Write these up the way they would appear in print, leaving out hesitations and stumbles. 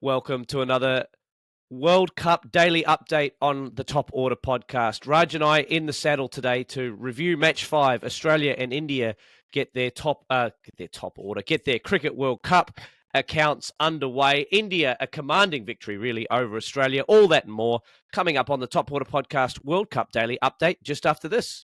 Welcome to another World Cup daily update on the Top Order podcast. Raj and I in the saddle today to review Match 5. Australia and India get their Cricket World Cup accounts underway. India, a commanding victory really over Australia. All that and more coming up on the Top Order podcast World Cup daily update just after this.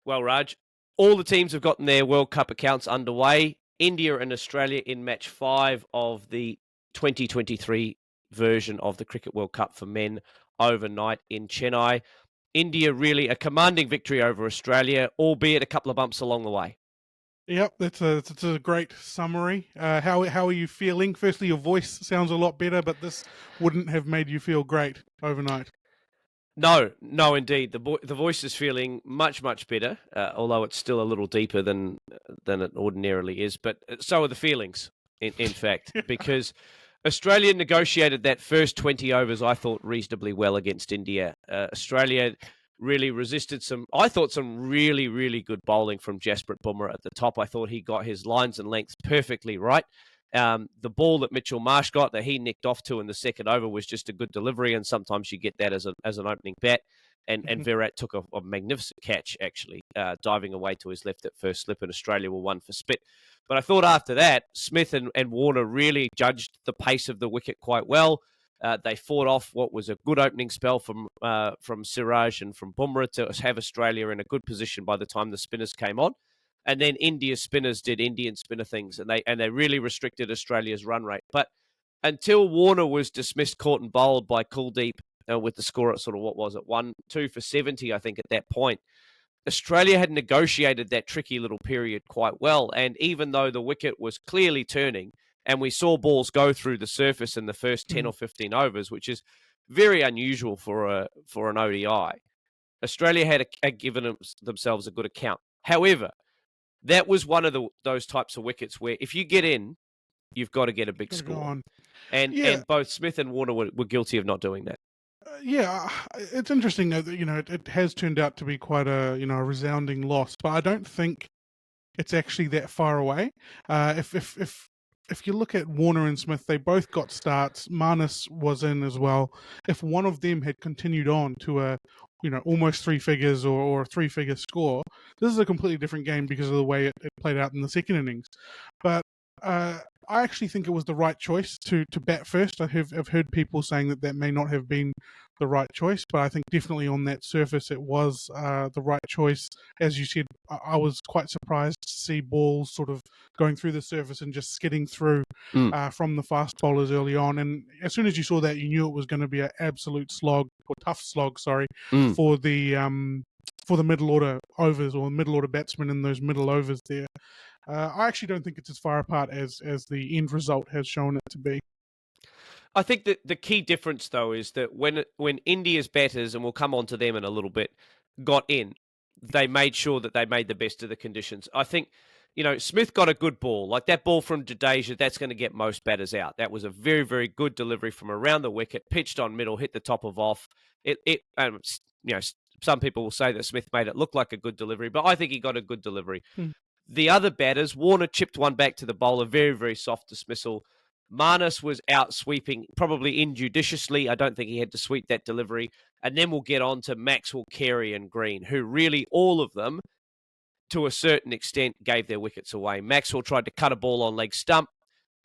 Well, Raj, all the teams have gotten their World Cup accounts underway. India and Australia in match 5 of the 2023 version of the Cricket World Cup for men overnight in Chennai. India really a commanding victory over Australia, albeit a couple of bumps along the way. Yep, that's a great summary. How are you feeling? Firstly, your voice sounds a lot better, but this wouldn't have made you feel great overnight. No, indeed. The voice is feeling much better, although it's still a little deeper than it ordinarily is. But so are the feelings, in fact, because Australia negotiated that first 20 overs, I thought, reasonably well against India. Australia really resisted some really good bowling from Jasprit Bumrah at the top. I thought he got his lines and lengths perfectly right. The ball that Mitchell Marsh got that he nicked off to in the second over was just a good delivery, and sometimes you get that as an opening bat. And Virat took a magnificent catch, actually, diving away to his left at first slip, and Australia were one for spit. But I thought after that, Smith and Warner really judged the pace of the wicket quite well. They fought off what was a good opening spell from Siraj and from Bumrah to have Australia in a good position by the time the spinners came on. And then India's spinners did Indian spinner things, and they really restricted Australia's run rate. But until Warner was dismissed, caught and bowled by Kuldeep with the score at sort of, 1-2 for 70, I think, at that point, Australia had negotiated that tricky little period quite well. And even though the wicket was clearly turning, and we saw balls go through the surface in the first 10 or 15 overs, which is very unusual for an ODI, Australia had given themselves a good account. However, that was one of those types of wickets where if you get in, you've got to get a big score. And both Smith and Warner were guilty of not doing that. It's interesting that it has turned out to be quite a resounding loss, but I don't think it's actually that far away. If you look at Warner and Smith, they both got starts. Marnus was in as well. If one of them had continued on to a almost three figures or a three-figure score, this is a completely different game because of the way it played out in the second innings. But I actually think it was the right choice to bat first. I've heard people saying that may not have been the right choice, but I think definitely on that surface it was the right choice. As you said, I was quite surprised to see balls sort of going through the surface and just skidding through from the fast bowlers early on. And as soon as you saw that, you knew it was going to be an absolute slog, or tough slog, for the middle order overs or middle order batsmen in those middle overs there. I actually don't think it's as far apart as the end result has shown it to be. I think that the key difference, though, is that when India's batters, and we'll come on to them in a little bit, got in, they made sure that they made the best of the conditions. I think, Smith got a good ball. Like that ball from Jadeja, that's going to get most batters out. That was a very, very good delivery from around the wicket, pitched on middle, hit the top of off. Some people will say that Smith made it look like a good delivery, but I think he got a good delivery. The other batters, Warner chipped one back to the bowler, very, very soft dismissal. Marnus was out sweeping, probably injudiciously. I don't think he had to sweep that delivery. And then we'll get on to Maxwell, Carey and Green, who really, all of them, to a certain extent, gave their wickets away. Maxwell tried to cut a ball on leg stump.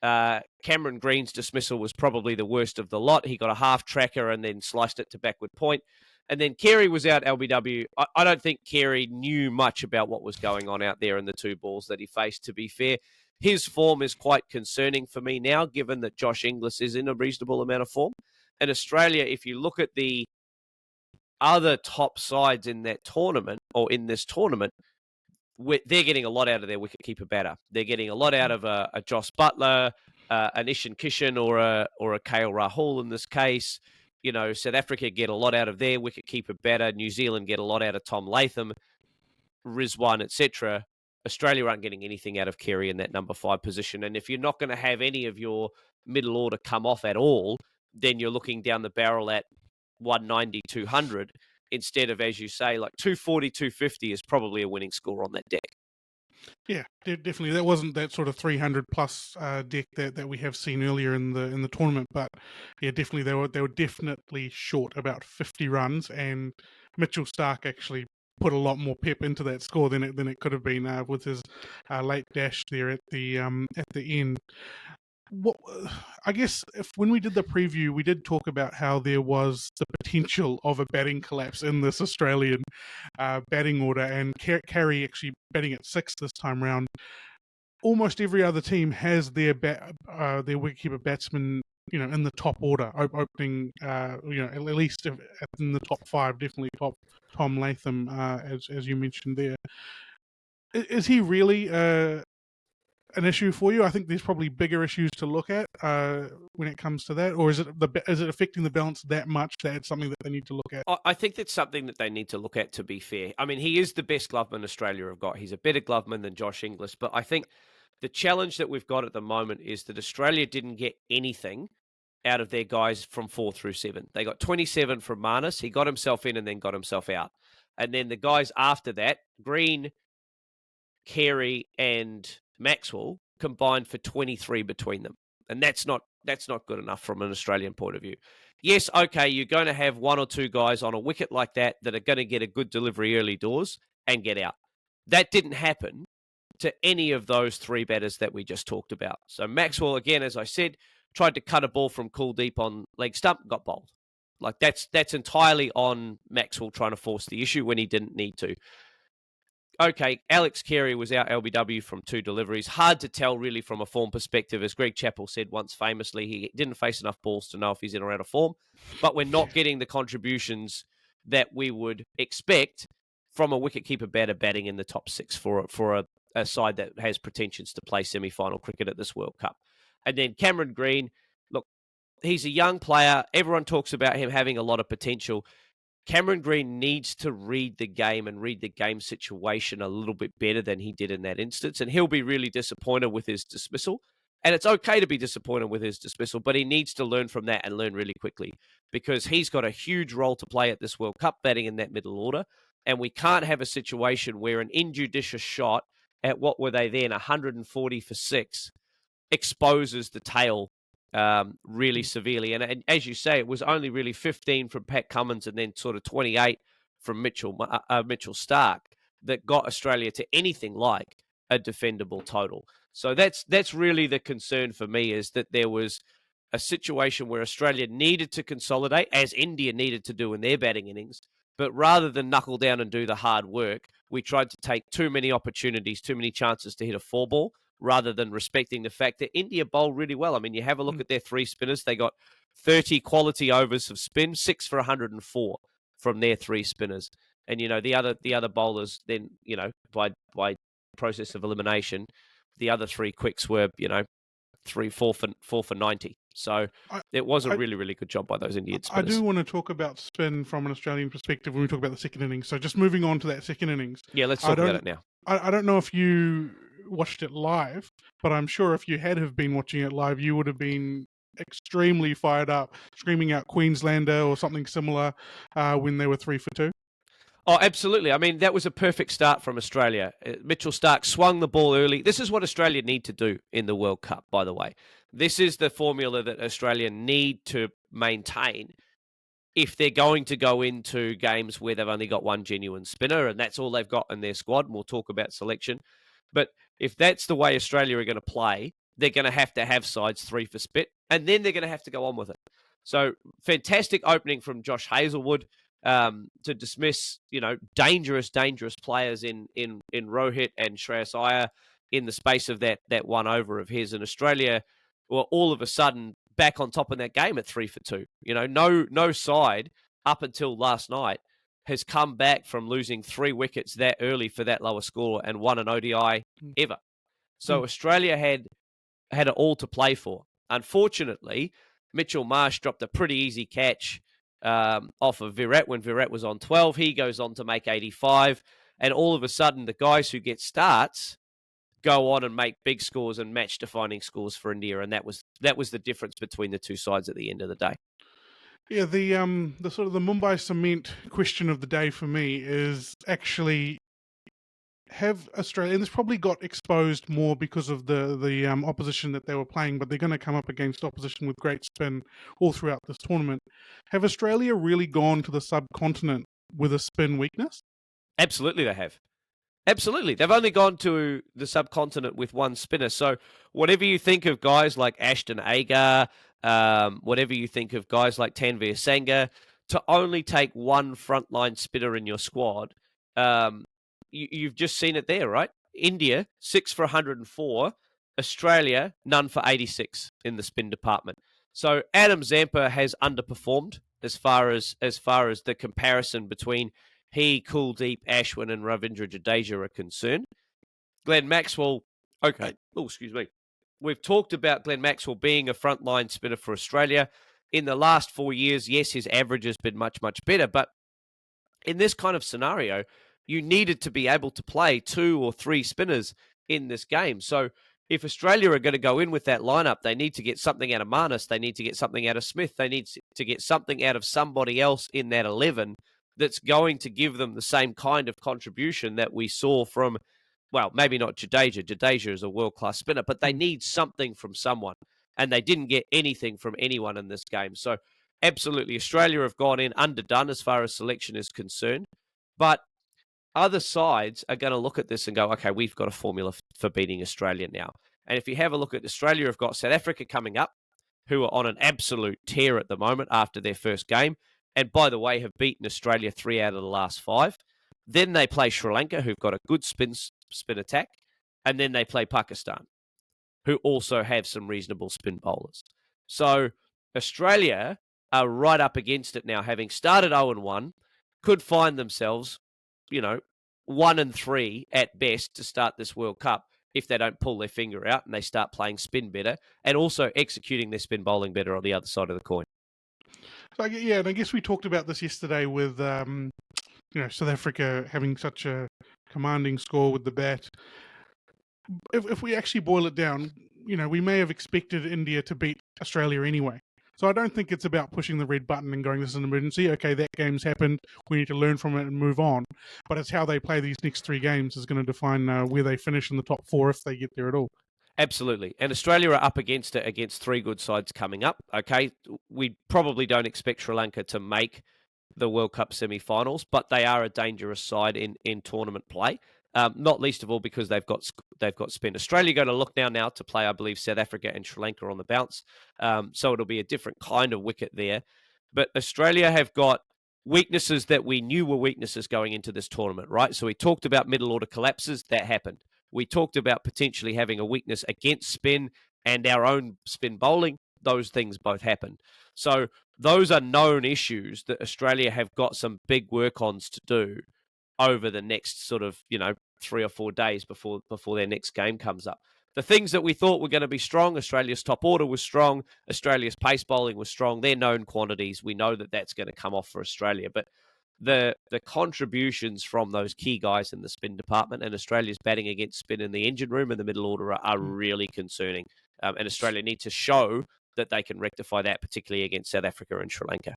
Cameron Green's dismissal was probably the worst of the lot. He got a half tracker and then sliced it to backward point. And then Carey was out LBW. I don't think Carey knew much about what was going on out there in the two balls that he faced, to be fair. His form is quite concerning for me now, given that Josh Inglis is in a reasonable amount of form. And Australia, if you look at the other top sides in that tournament, or in this tournament, they're getting a lot out of their wicketkeeper batter. They're getting a lot out of a Joss Buttler, an Ishan Kishan, or a KL Rahul in this case. South Africa get a lot out of their wicketkeeper batter. New Zealand get a lot out of Tom Latham, Rizwan, etc. Australia aren't getting anything out of Carey in that number 5 position. And if you're not going to have any of your middle order come off at all, then you're looking down the barrel at 190, 200, instead of, as you say, like 240, 250 is probably a winning score on that deck. Yeah, definitely. That wasn't that sort of 300 plus deck that we have seen earlier in the tournament, but yeah, definitely they were definitely short about 50 runs, and Mitchell Starc actually put a lot more pep into that score than it could have been with his late dash there at the end. What I guess if when we did the preview, we did talk about how there was the potential of a batting collapse in this Australian batting order, and Carey actually batting at 6 this time round. Almost every other team has their wicketkeeper batsman, in the top order, opening, at least in the top 5, definitely top Tom Latham, as you mentioned there. Is he really an issue for you? I think there's probably bigger issues to look at when it comes to that, or is it affecting the balance that much that it's something that they need to look at? I think that's something that they need to look at, to be fair. I mean, he is the best gloveman Australia have got. He's a better gloveman than Josh Inglis, but I think the challenge that we've got at the moment is that Australia didn't get anything out of their guys from 4 through 7. They got 27 from Marnus. He got himself in and then got himself out. And then the guys after that, Green, Carey, and Maxwell, combined for 23 between them. And that's not good enough from an Australian point of view. Yes, okay, you're going to have one or two guys on a wicket like that are going to get a good delivery early doors and get out. That didn't happen to any of those 3 batters that we just talked about. So Maxwell, again, as I said, tried to cut a ball from Kuldeep on leg stump, got bowled. Like that's entirely on Maxwell trying to force the issue when he didn't need to. Okay, Alex Carey was out LBW from 2 deliveries. Hard to tell, really, from a form perspective. As Greg Chappell said once famously, he didn't face enough balls to know if he's in or out of form. But we're not getting the contributions that we would expect from a wicketkeeper batter batting in the top 6 for a side that has pretensions to play semi-final cricket at this World Cup. And then Cameron Green, look, he's a young player. Everyone talks about him having a lot of potential. Cameron Green needs to read the game and read the game situation a little bit better than he did in that instance. And he'll be really disappointed with his dismissal. And it's okay to be disappointed with his dismissal, but he needs to learn from that and learn really quickly, because he's got a huge role to play at this World Cup batting in that middle order. And we can't have a situation where an injudicious shot at what were they then, 140 for 6, exposes the tail really severely. And as you say, it was only really 15 from Pat Cummins and then sort of 28 from Mitchell Starc that got Australia to anything like a defendable total. So that's really the concern for me, is that there was a situation where Australia needed to consolidate, as India needed to do in their batting innings, but rather than knuckle down and do the hard work, we tried to take too many opportunities, too many chances to hit a 4-ball, rather than respecting the fact that India bowled really well. I mean, you have a look at their 3 spinners. They got 30 quality overs of spin, 6 for 104 from their 3 spinners. And, the other bowlers then, by process of elimination, the other 3 quicks were, 4 for 90. So it was a really, really good job by those Indian spinners. I do want to talk about spin from an Australian perspective when we talk about the second innings. So just moving on to that second innings. Yeah, let's talk about it now. I don't know if you watched it live, but I'm sure if you have been watching it live, you would have been extremely fired up, screaming out Queenslander or something similar when they were 3 for 2. Oh, absolutely. I mean, that was a perfect start from Australia. Mitchell Starc swung the ball early. This is what Australia need to do in the World Cup, by the way. This is the formula that Australia need to maintain if they're going to go into games where they've only got one genuine spinner, and that's all they've got in their squad, and we'll talk about selection. But if that's the way Australia are going to play, they're going to have sides 3 for spit, and then they're going to have to go on with it. So fantastic opening from Josh Hazlewood to dismiss, dangerous players in Rohit and Shreyas Iyer in the space of that 1 over of his. And Australia were all of a sudden back on top of that game at 3 for 2. No side up until last night has come back from losing 3 wickets that early for that lower score and won an ODI ever. So Australia had it all to play for. Unfortunately, Mitchell Marsh dropped a pretty easy catch off of Virat when Virat was on 12. He goes on to make 85. And all of a sudden, the guys who get starts go on and make big scores and match-defining scores for India. And that was the difference between the 2 sides at the end of the day. Yeah, the sort of the Mumbai cement question of the day for me is actually have Australia, and this probably got exposed more because of the opposition that they were playing, but they're going to come up against opposition with great spin all throughout this tournament. Have Australia really gone to the subcontinent with a spin weakness? Absolutely, they have. Absolutely. They've only gone to the subcontinent with one spinner. So whatever you think of guys like Ashton Agar, whatever you think of guys like Tanveer Sangha, to only take one frontline spinner in your squad, you've just seen it there, right? India, 6 for 104. Australia, none for 86 in the spin department. So Adam Zampa has underperformed as far as the comparison between he, Kuldeep, Ashwin, and Ravindra Jadeja are concerned. Glenn Maxwell, okay. Oh, excuse me. We've talked about Glenn Maxwell being a frontline spinner for Australia. In the last 4 years, yes, his average has been much, much better. But in this kind of scenario, you needed to be able to play 2 or 3 spinners in this game. So if Australia are going to go in with that lineup, they need to get something out of Marnus. They need to get something out of Smith. They need to get something out of somebody else in that 11 that's going to give them the same kind of contribution that we saw from, well, maybe not Jadeja. Jadeja is a world-class spinner, but they need something from someone, and they didn't get anything from anyone in this game. So absolutely, Australia have gone in underdone as far as selection is concerned, but other sides are going to look at this and go, okay, we've got a formula for beating Australia now. And if you have a look at Australia, have got South Africa coming up, who are on an absolute tear at the moment after their first game. And by the way, have beaten Australia 3 out of the last 5. Then they play Sri Lanka, who've got a good spin attack. And then they play Pakistan, who also have some reasonable spin bowlers. So Australia are right up against it now, having started 0-1, could find themselves, 1-3 at best to start this World Cup if they don't pull their finger out and they start playing spin better and also executing their spin bowling better on the other side of the coin. So, yeah, and I guess we talked about this yesterday with, South Africa having such a commanding score with the bat. If we actually boil it down, we may have expected India to beat Australia anyway. So I don't think it's about pushing the red button and going, this is an emergency. Okay, that game's happened. We need to learn from it and move on. But it's how they play these next 3 games is going to define where they finish in the top 4 if they get there at all. Absolutely. And Australia are up against it against 3 good sides coming up. Okay, we probably don't expect Sri Lanka to make the World Cup semi-finals, but they are a dangerous side in tournament play. Not least of all because they've got spin. Australia going to look now to play, I believe, South Africa and Sri Lanka on the bounce. So it'll be a different kind of wicket there. But Australia have got weaknesses that we knew were weaknesses going into this tournament, right? So we talked about middle order collapses. That happened. We talked about potentially having a weakness against spin and our own spin bowling. Those things both happened. So those are known issues that Australia have got some big work-ons to do over the next sort of, 3 or 4 days before their next game comes up. The things that we thought were going to be strong, Australia's top order was strong, Australia's pace bowling was strong. They're known quantities. We know that that's going to come off for Australia. But the contributions from those key guys in the spin department and Australia's batting against spin in the engine room and the middle order are really concerning. And Australia need to show that they can rectify that, particularly against South Africa and Sri Lanka.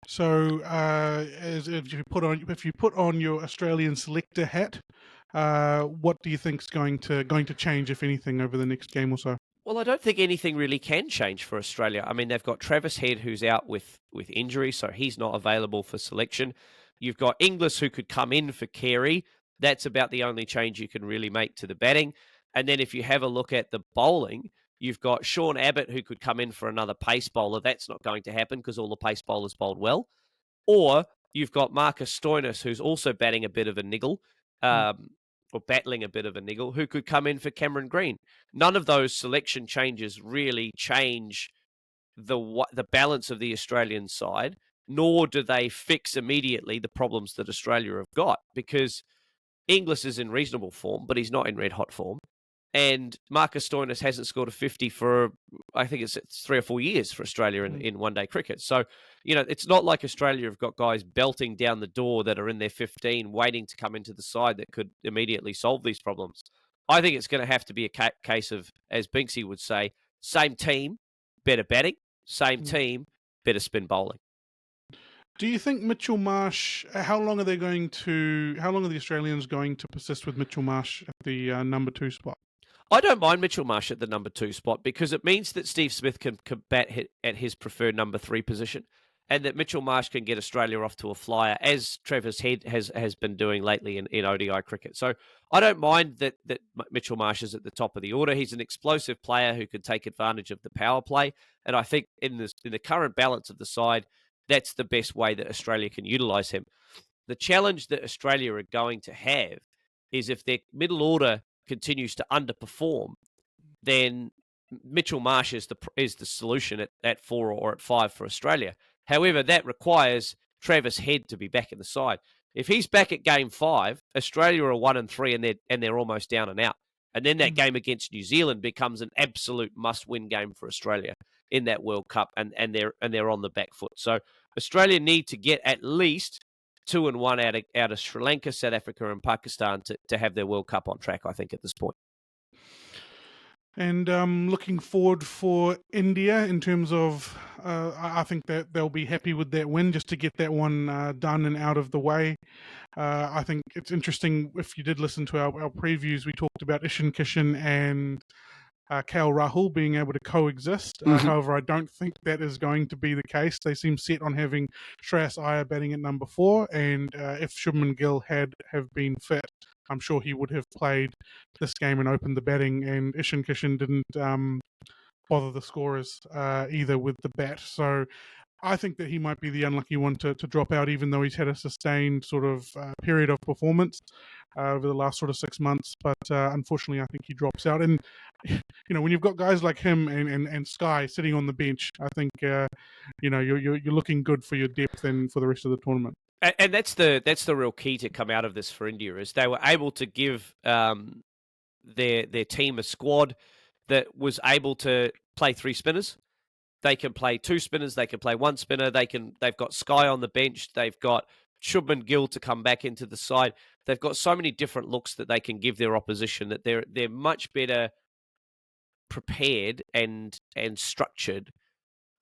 So, if you put on your Australian selector hat, what do you think is going to change, if anything, over the next game or so? Well, I don't think anything really can change for Australia. I mean, they've got Travis Head, who's out with injury, so he's not available for selection. You've got Inglis, who could come in for Carey. That's about the only change you can really make to the batting. And then if you have a look at the bowling, you've got Sean Abbott, who could come in for another pace bowler. That's not going to happen because all the pace bowlers bowled well. Or you've got Marcus Stoinis, who's also batting a bit of a niggle, or battling a bit of a niggle, who could come in for Cameron Green. None of those selection changes really change the balance of the Australian side, nor do they fix immediately the problems that Australia have got, because Inglis is in reasonable form, but he's not in red-hot form. And Marcus Stoinis hasn't scored a 50 for, I think it's 3 or 4 years for Australia in one-day cricket. So, it's not like Australia have got guys belting down the door that are in their 15 waiting to come into the side that could immediately solve these problems. I think it's going to have to be a case of, as Binksy would say, same team, better batting, same team, better spin bowling. Do you think Mitchell Marsh? How long are the Australians going to persist with Mitchell Marsh at the number 2 spot? I don't mind Mitchell Marsh at the number 2 spot because it means that Steve Smith can bat at his preferred number 3 position, and that Mitchell Marsh can get Australia off to a flyer, as Travis Head has been doing lately in ODI cricket. So I don't mind that Mitchell Marsh is at the top of the order. He's an explosive player who can take advantage of the power play, and I think in the current balance of the side, that's the best way that Australia can utilise him. The challenge that Australia are going to have is if their middle order continues to underperform, then Mitchell Marsh is the solution at 4 or at 5 for Australia. However, that requires Travis Head to be back in the side. If he's back at game 5, Australia are 1-3 and they're almost down and out. And then that game against New Zealand becomes an absolute must-win game for Australia in that World Cup, and they're on the back foot. So Australia need to get at least 2-1 out of Sri Lanka, South Africa, and Pakistan to have their World Cup on track, I think, at this point. And looking forward for India in terms of, I think that they'll be happy with that win just to get that one done and out of the way. I think it's interesting, if you did listen to our previews, we talked about Ishan Kishan and KL Rahul being able to coexist. However, I don't think that is going to be the case. They seem set on having Shreyas Iyer batting at number 4, and if Shubman Gill have been fit, I'm sure he would have played this game and opened the batting, and Ishan Kishan didn't bother the scorers either with the bat. So I think that he might be the unlucky one to drop out, even though he's had a sustained sort of period of performance over the last sort of 6 months. But unfortunately, I think he drops out. And, when you've got guys like him and Sky sitting on the bench, I think, you're looking good for your depth and for the rest of the tournament. And that's the real key to come out of this for India, is they were able to give their team a squad that was able to play 3 spinners. They can play 2 spinners. They can play 1 spinner. They've got Sky on the bench. They've got Shubman Gill to come back into the side. They've got so many different looks that they can give their opposition that they're much better prepared and structured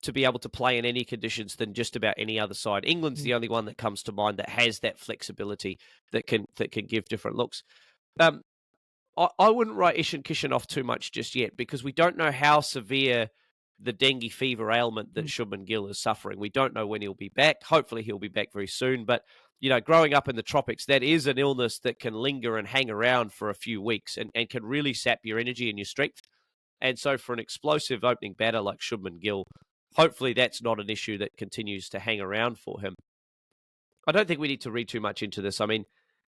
to be able to play in any conditions than just about any other side. England's the only one that comes to mind that has that flexibility that can give different looks. I wouldn't write Ishan Kishan off too much just yet, because we don't know how severe the dengue fever ailment that Shubman Gill is suffering. We don't know when he'll be back. Hopefully he'll be back very soon. But, growing up in the tropics, that is an illness that can linger and hang around for a few weeks and can really sap your energy and your strength. And so for an explosive opening batter like Shubman Gill, hopefully that's not an issue that continues to hang around for him. I don't think we need to read too much into this. I mean,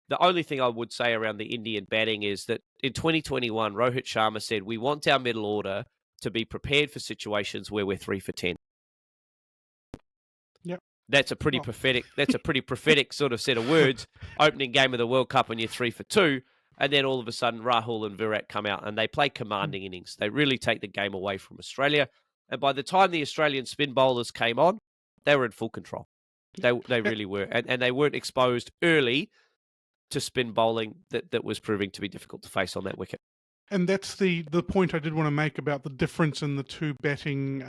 the only thing I would say around the Indian batting is that in 2021, Rohit Sharma said, we want our middle order to be prepared for situations where we're 3 for 10. Yep. That's a pretty prophetic sort of set of words. Opening game of the World Cup and you're 3 for 2. And then all of a sudden, Rahul and Virat come out and they play commanding innings. They really take the game away from Australia. And by the time the Australian spin bowlers came on, they were in full control. They really were. And they weren't exposed early to spin bowling that was proving to be difficult to face on that wicket. And that's the point I did want to make about the difference in the 2 batting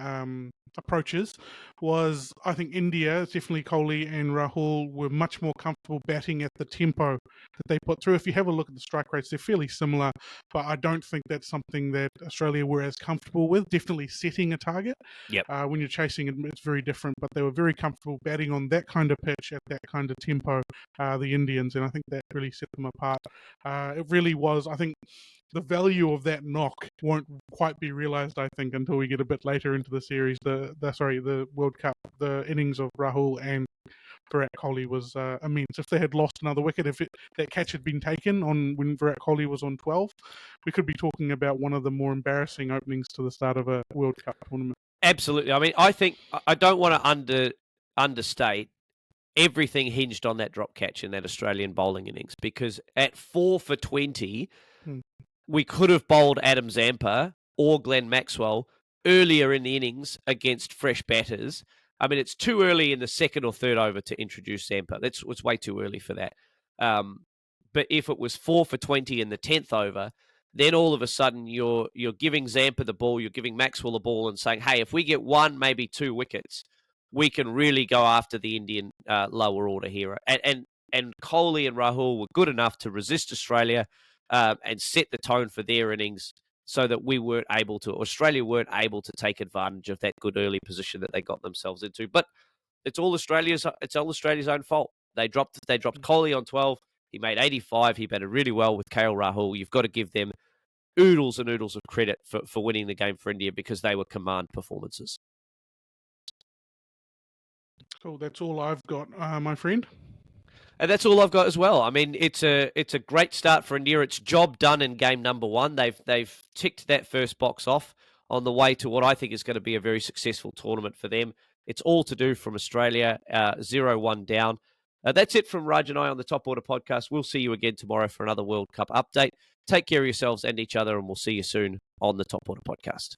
approaches. Was I think India, definitely Kohli and Rahul, were much more comfortable batting at the tempo that they put through. If you have a look at the strike rates, they're fairly similar, but I don't think that's something that Australia were as comfortable with. Definitely setting a target. Yep. When you're chasing it, it's very different, but they were very comfortable batting on that kind of pitch at that kind of tempo, the Indians, and I think that really set them apart. It really was, I think, the value of that knock won't quite be realised, I think, until we get a bit later into the series. The World Cup, the innings of Rahul and Virat Kohli was immense. If they had lost another wicket, that catch had been taken on when Virat Kohli was on 12, we could be talking about one of the more embarrassing openings to the start of a World Cup tournament. Absolutely. I mean, I think I don't want to understate everything hinged on that drop catch in that Australian bowling innings, because at 4 for 20, we could have bowled Adam Zampa or Glenn Maxwell earlier in the innings against fresh batters. I mean, it's too early in the 2nd or 3rd over to introduce Zampa. It's way too early for that. But if it was 4 for 20 in the 10th over, then all of a sudden you're giving Zampa the ball, you're giving Maxwell the ball and saying, hey, if we get 1, maybe 2 wickets, we can really go after the Indian lower order here. And Kohli and Rahul were good enough to resist Australia and set the tone for their innings so that Australia weren't able to take advantage of that good early position that they got themselves into. But it's all Australia's own fault. They dropped Kohli on 12. He made 85. He batted really well with KL Rahul. You've got to give them oodles and oodles of credit for winning the game for India because they were command performances. Cool. That's all I've got, my friend. And that's all I've got as well. I mean, it's a great start for India. It's job done in game number 1. They've ticked that first box off on the way to what I think is going to be a very successful tournament for them. It's all to do from Australia, 0-1 down. That's it from Raj and I on the Top Order podcast. We'll see you again tomorrow for another World Cup update. Take care of yourselves and each other, and we'll see you soon on the Top Order podcast.